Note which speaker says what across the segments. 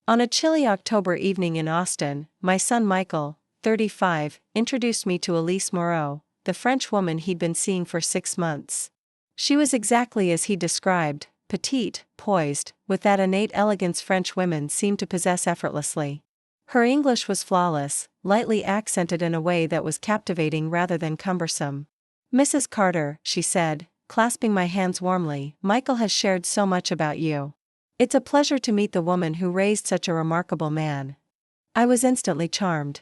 Speaker 1: On a chilly October evening in Austin, my son Michael, 35, introduced me to Elise Moreau, the French woman he'd been seeing for 6 months. She was exactly as he described, petite, poised, with that innate elegance French women seem to possess effortlessly. Her English was flawless, lightly accented in a way that was captivating rather than cumbersome. "Mrs. Carter," she said, clasping my hands warmly, "Michael has shared so much about you. It's a pleasure to meet the woman who raised such a remarkable man." I was instantly charmed.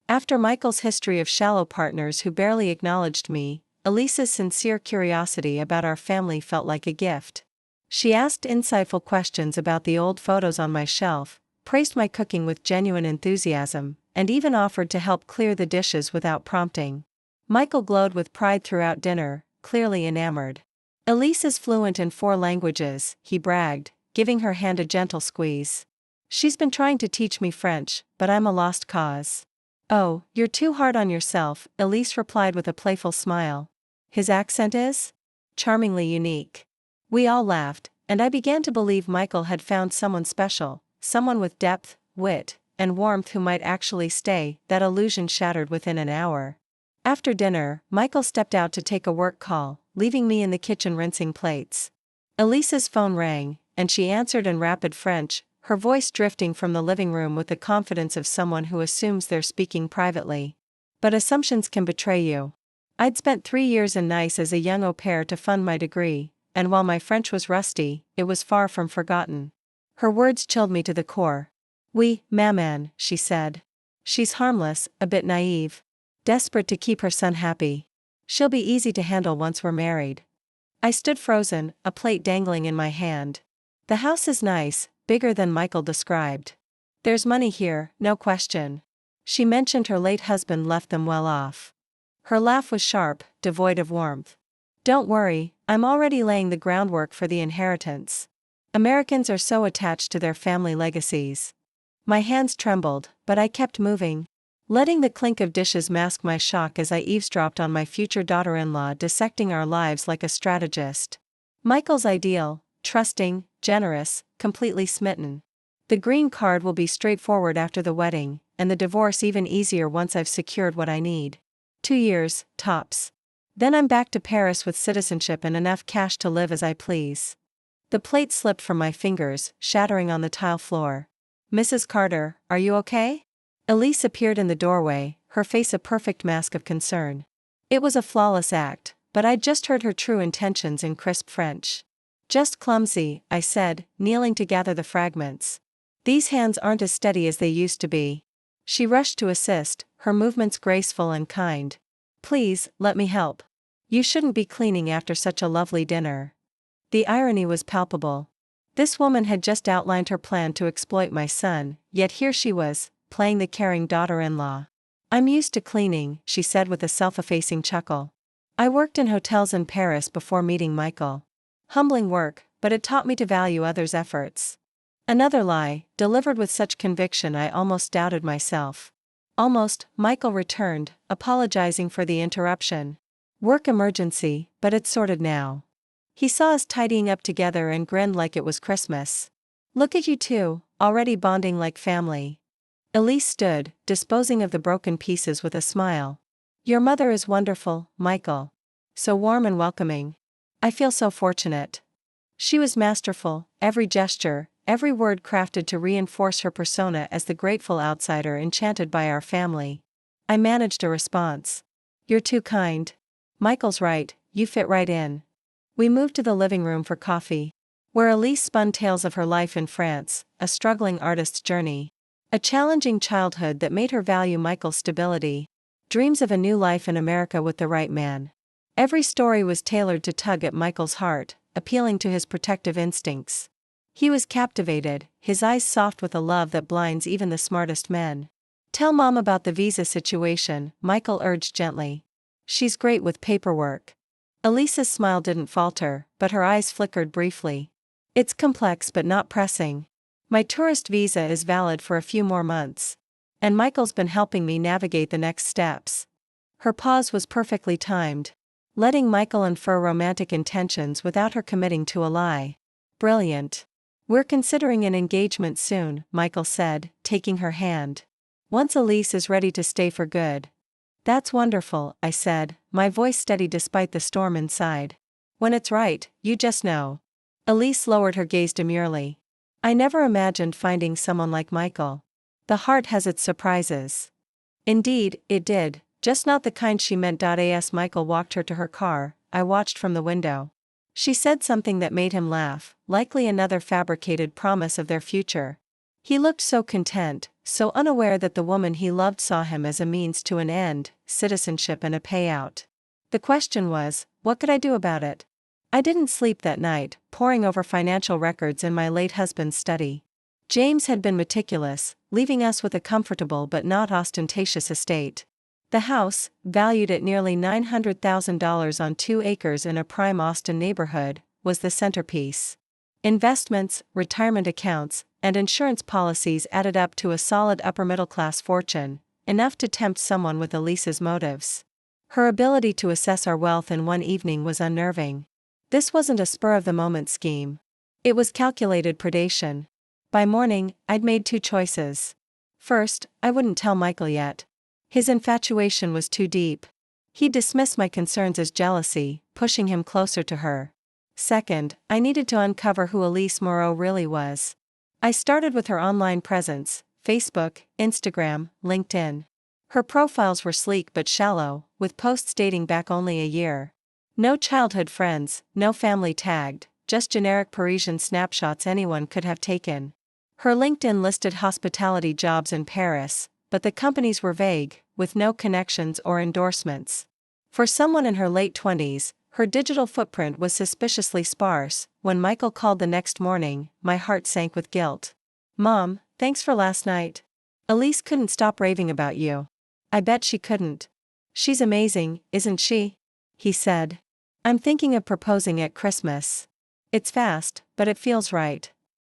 Speaker 1: After Michael's history of shallow partners who barely acknowledged me, Elise's sincere curiosity about our family felt like a gift. She asked insightful questions about the old photos on my shelf, praised my cooking with genuine enthusiasm, and even offered to help clear the dishes without prompting. Michael glowed with pride throughout dinner, clearly enamored. "Elise is fluent in 4 languages, he bragged, giving her hand a gentle squeeze. "She's been trying to teach me French, but I'm a lost cause." "Oh, you're too hard on yourself," Elise replied with a playful smile. "His accent is charmingly unique." We all laughed, and I began to believe Michael had found someone special, someone with depth, wit, and warmth who might actually stay. That illusion shattered within an hour. After dinner, Michael stepped out to take a work call, leaving me in the kitchen rinsing plates. Elise's phone rang, and she answered in rapid French, her voice drifting from the living room with the confidence of someone who assumes they're speaking privately. "But assumptions can betray you. I'd spent 3 years in Nice as a young au pair to fund my degree, and while my French was rusty, it was far from forgotten." Her words chilled me to the core. "Oui, maman," she said. "She's harmless, a bit naive. Desperate to keep her son happy. She'll be easy to handle once we're married." I stood frozen, a plate dangling in my hand. "The house is nice, bigger than Michael described. There's money here, no question. She mentioned her late husband left them well off." Her laugh was sharp, devoid of warmth. "Don't worry, I'm already laying the groundwork for the inheritance. Americans are so attached to their family legacies." My hands trembled, but I kept moving, letting the clink of dishes mask my shock as I eavesdropped on my future daughter-in-law dissecting our lives like a strategist. Michael's ideal, trusting, generous, completely smitten. The green card will be straightforward after the wedding, and the divorce even easier once I've secured what I need. 2 years, tops. Then I'm back to Paris with citizenship and enough cash to live as I please. The plate slipped from my fingers, shattering on the tile floor. "Mrs. Carter, are you okay?" Elise appeared in the doorway, her face a perfect mask of concern. It was a flawless act, but I'd just heard her true intentions in crisp French. "Just clumsy," I said, kneeling to gather the fragments. "These hands aren't as steady as they used to be." She rushed to assist, her movements graceful and kind. "Please, let me help. You shouldn't be cleaning after such a lovely dinner." The irony was palpable. This woman had just outlined her plan to exploit my son, yet here she was, playing the caring daughter-in-law. "I'm used to cleaning," she said with a self-effacing chuckle. "I worked in hotels in Paris before meeting Michael. Humbling work, but it taught me to value others' efforts." Another lie, delivered with such conviction I almost doubted myself. "Almost," Michael returned, apologizing for the interruption. "Work emergency, but it's sorted now." He saw us tidying up together and grinned like it was Christmas. "Look at you two, already bonding like family." Elise stood, disposing of the broken pieces with a smile. "Your mother is wonderful, Michael. So warm and welcoming. I feel so fortunate." She was masterful, every gesture, every word crafted to reinforce her persona as the grateful outsider enchanted by our family. I managed a response. "You're too kind. Michael's right, you fit right in." We moved to the living room for coffee, where Elise spun tales of her life in France, a struggling artist's journey, a challenging childhood that made her value Michael's stability, dreams of a new life in America with the right man. Every story was tailored to tug at Michael's heart, appealing to his protective instincts. He was captivated, his eyes soft with a love that blinds even the smartest men. "Tell Mom about the visa situation," Michael urged gently. "She's great with paperwork." Elise's smile didn't falter, but her eyes flickered briefly. "It's complex but not pressing. My tourist visa is valid for a few more months. And Michael's been helping me navigate the next steps." Her pause was perfectly timed, letting Michael infer romantic intentions without her committing to a lie. Brilliant. We're considering an engagement soon, Michael said, taking her hand. Once Elise is ready to stay for good. That's wonderful, I said, my voice steady despite the storm inside. When it's right, you just know. Elise lowered her gaze demurely. I never imagined finding someone like Michael. The heart has its surprises. Indeed, it did, just not the kind she meant. As Michael walked her to her car, I watched from the window. She said something that made him laugh, likely another fabricated promise of their future. He looked so content, so unaware that the woman he loved saw him as a means to an end, citizenship and a payout. The question was, what could I do about it? I didn't sleep that night, poring over financial records in my late husband's study. James had been meticulous, leaving us with a comfortable but not ostentatious estate. The house, valued at nearly $900,000 on 2 acres in a prime Austin neighborhood, was the centerpiece. Investments, retirement accounts, and insurance policies added up to a solid upper-middle-class fortune, enough to tempt someone with Elise's motives. Her ability to assess our wealth in one evening was unnerving. This wasn't a spur-of-the-moment scheme. It was calculated predation. By morning, I'd made 2 choices. First, I wouldn't tell Michael yet. His infatuation was too deep. He'd dismiss my concerns as jealousy, pushing him closer to her. Second, I needed to uncover who Elise Moreau really was. I started with her online presence: Facebook, Instagram, LinkedIn. Her profiles were sleek but shallow, with posts dating back only a year. No childhood friends, no family tagged, just generic Parisian snapshots anyone could have taken. Her LinkedIn listed hospitality jobs in Paris, but the companies were vague, with no connections or endorsements. For someone in her late 20s, her digital footprint was suspiciously sparse. When Michael called the next morning, my heart sank with guilt. Mom, thanks for last night. Elise couldn't stop raving about you. I bet she couldn't. She's amazing, isn't she? He said. I'm thinking of proposing at Christmas. It's fast, but it feels right.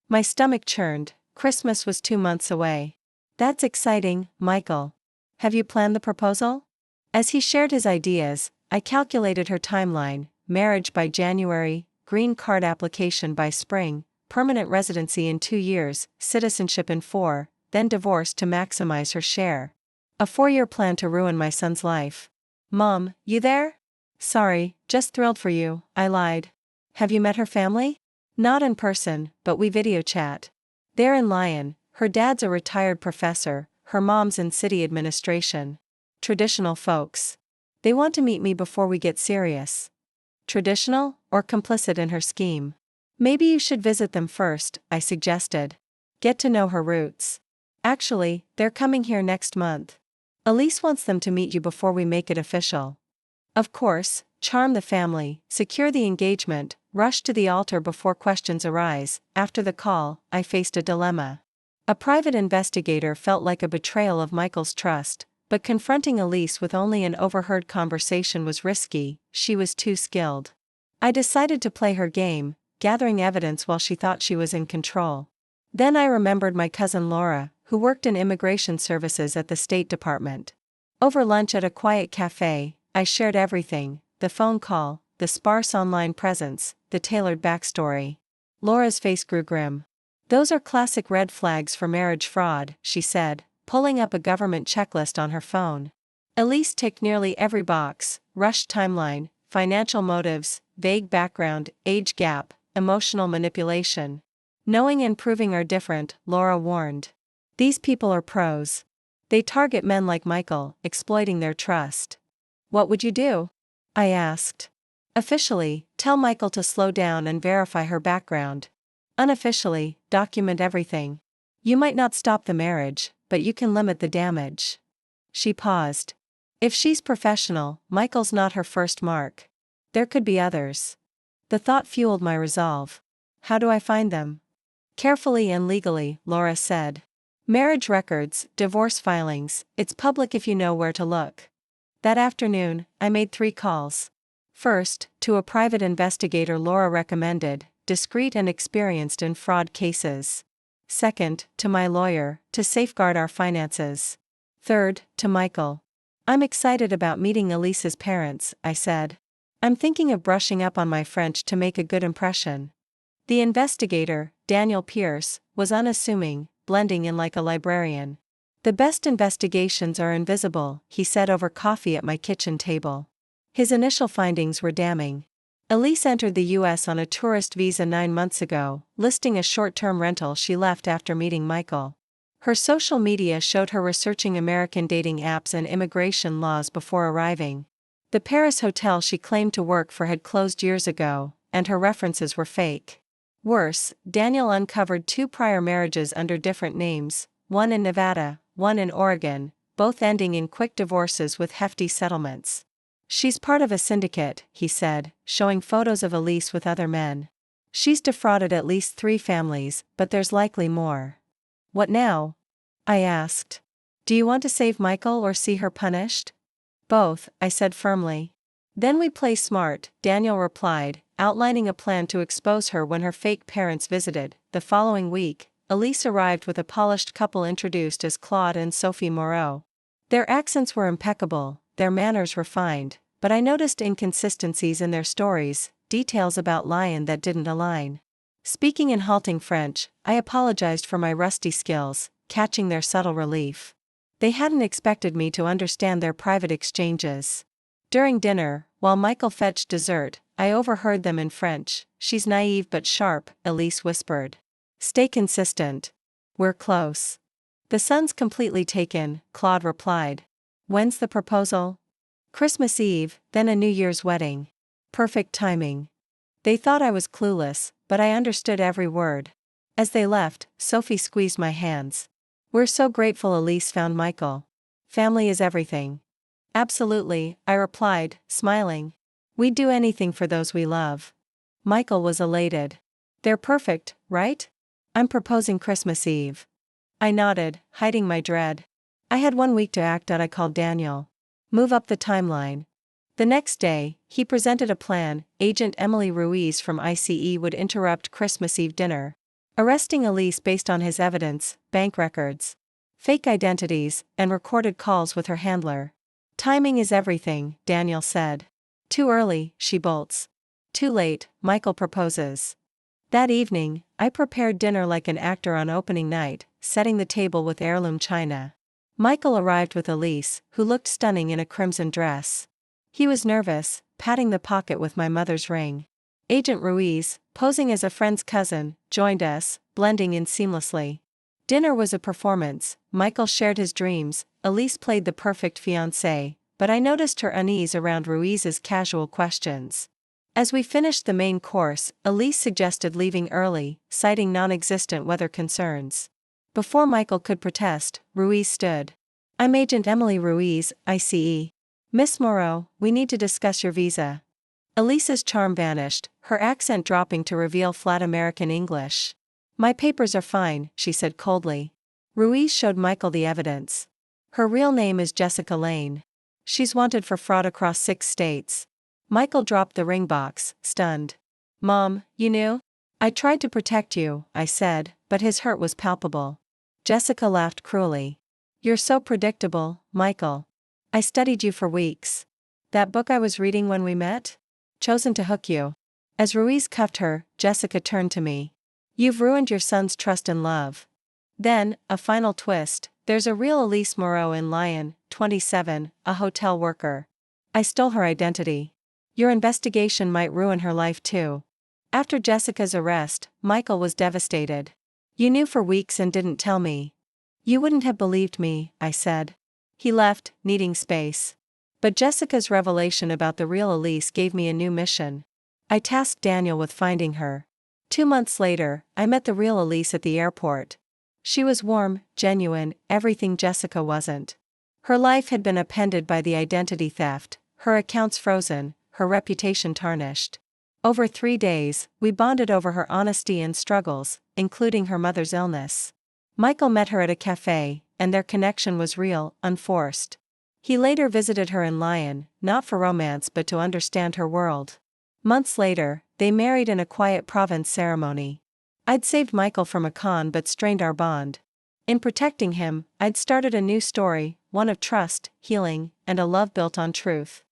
Speaker 1: My stomach churned. Christmas was 2 months away. That's exciting, Michael. Have you planned the proposal? As he shared his ideas, I calculated her timeline: marriage by January, green card application by spring, permanent residency in 2 years, citizenship in 4, then divorce to maximize her share. A 4-year plan to ruin my son's life. Mom, you there? Sorry, just thrilled for you, I lied. Have you met her family? Not in person, but we video chat. They're in Lyon. Her dad's a retired professor, her mom's in city administration. Traditional folks. They want to meet me before we get serious. Traditional, or complicit in her scheme? Maybe you should visit them first, I suggested. Get to know her roots. Actually, they're coming here next month. Elise wants them to meet you before we make it official. Of course, charm the family, secure the engagement, rush to the altar before questions arise. After the call, I faced a dilemma. A private investigator felt like a betrayal of Michael's trust, but confronting Elise with only an overheard conversation was risky. She was too skilled. I decided to play her game, gathering evidence while she thought she was in control. Then I remembered my cousin Laura, who worked in immigration services at the State Department. Over lunch at a quiet cafe, I shared everything: the phone call, the sparse online presence, the tailored backstory. Laura's face grew grim. Those are classic red flags for marriage fraud, she said, pulling up a government checklist on her phone. Elise ticked nearly every box: rushed timeline, financial motives, vague background, age gap, emotional manipulation. Knowing and proving are different, Laura warned. These people are pros. They target men like Michael, exploiting their trust. What would you do? I asked. Officially, tell Michael to slow down and verify her background. Unofficially, document everything. You might not stop the marriage, but you can limit the damage. She paused. If she's professional, Michael's not her first mark. There could be others. The thought fueled my resolve. How do I find them? Carefully and legally, Laura said. Marriage records, divorce filings, it's public if you know where to look. That afternoon, I made 3 calls. First, to a private investigator Laura recommended, discreet and experienced in fraud cases. Second, to my lawyer, to safeguard our finances. Third, to Michael. I'm excited about meeting Elise's parents, I said. I'm thinking of brushing up on my French to make a good impression. The investigator, Daniel Pierce, was unassuming, blending in like a librarian. "The best investigations are invisible," he said over coffee at my kitchen table. His initial findings were damning. Elise entered the U.S. on a tourist visa 9 months ago, listing a short-term rental she left after meeting Michael. Her social media showed her researching American dating apps and immigration laws before arriving. The Paris hotel she claimed to work for had closed years ago, and her references were fake. Worse, Daniel uncovered 2 prior marriages under different names, one in Nevada, one in Oregon, both ending in quick divorces with hefty settlements. "She's part of a syndicate," he said, showing photos of Elise with other men. "She's defrauded at least 3 families, but there's likely more." "What now?" I asked. "Do you want to save Michael or see her punished?" "Both," I said firmly. "Then we play smart," Daniel replied, outlining a plan to expose her when her fake parents visited. The following week, Elise arrived with a polished couple introduced as Claude and Sophie Moreau. Their accents were impeccable, their manners refined, but I noticed inconsistencies in their stories, details about Lion that didn't align. Speaking in halting French, I apologized for my rusty skills, catching their subtle relief. They hadn't expected me to understand their private exchanges. During dinner, while Michael fetched dessert, I overheard them in French. "She's naive but sharp," Elise whispered. "Stay consistent. We're close." "The son's completely taken," Claude replied. "When's the proposal?" "Christmas Eve, then a New Year's wedding." Perfect timing. They thought I was clueless, but I understood every word. As they left, Sophie squeezed my hands. "We're so grateful Elise found Michael. Family is everything." "Absolutely," I replied, smiling. "We'd do anything for those we love." Michael was elated. "They're perfect, right? I'm proposing Christmas Eve." I nodded, hiding my dread. I had 1 week to act out. I called Daniel. "Move up the timeline." The next day, he presented a plan. Agent Emily Ruiz from ICE would interrupt Christmas Eve dinner, arresting Elise based on his evidence, bank records, fake identities, and recorded calls with her handler. "Timing is everything," Daniel said. "Too early, she bolts. Too late, Michael proposes." That evening, I prepared dinner like an actor on opening night, setting the table with heirloom china. Michael arrived with Elise, who looked stunning in a crimson dress. He was nervous, patting the pocket with my mother's ring. Agent Ruiz, posing as a friend's cousin, joined us, blending in seamlessly. Dinner was a performance. Michael shared his dreams, Elise played the perfect fiancée, but I noticed her unease around Ruiz's casual questions. As we finished the main course, Elise suggested leaving early, citing non-existent weather concerns. Before Michael could protest, Ruiz stood. "I'm Agent Emily Ruiz, ICE. Miss Moreau, we need to discuss your visa." Elise's charm vanished, her accent dropping to reveal flat American English. "My papers are fine," she said coldly. Ruiz showed Michael the evidence. "Her real name is Jessica Lane. She's wanted for fraud across 6 states. Michael dropped the ring box, stunned. "Mom, you knew?" "I tried to protect you," I said, but his hurt was palpable. Jessica laughed cruelly. "You're so predictable, Michael. I studied you for weeks. That book I was reading when we met? Chosen to hook you." As Ruiz cuffed her, Jessica turned to me. "You've ruined your son's trust and love." Then, a final twist, "There's a real Elise Moreau in Lion, 27, a hotel worker. I stole her identity. Your investigation might ruin her life too." After Jessica's arrest, Michael was devastated. "You knew for weeks and didn't tell me." "You wouldn't have believed me," I said. He left, needing space. But Jessica's revelation about the real Elise gave me a new mission. I tasked Daniel with finding her. 2 months later, I met the real Elise at the airport. She was warm, genuine, everything Jessica wasn't. Her life had been upended by the identity theft, her accounts frozen, her reputation tarnished. Over 3 days, we bonded over her honesty and struggles, including her mother's illness. Michael met her at a cafe, and their connection was real, unforced. He later visited her in Lyon, not for romance but to understand her world. Months later, they married in a quiet Provence ceremony. I'd saved Michael from a con but strained our bond. In protecting him, I'd started a new story, one of trust, healing, and a love built on truth.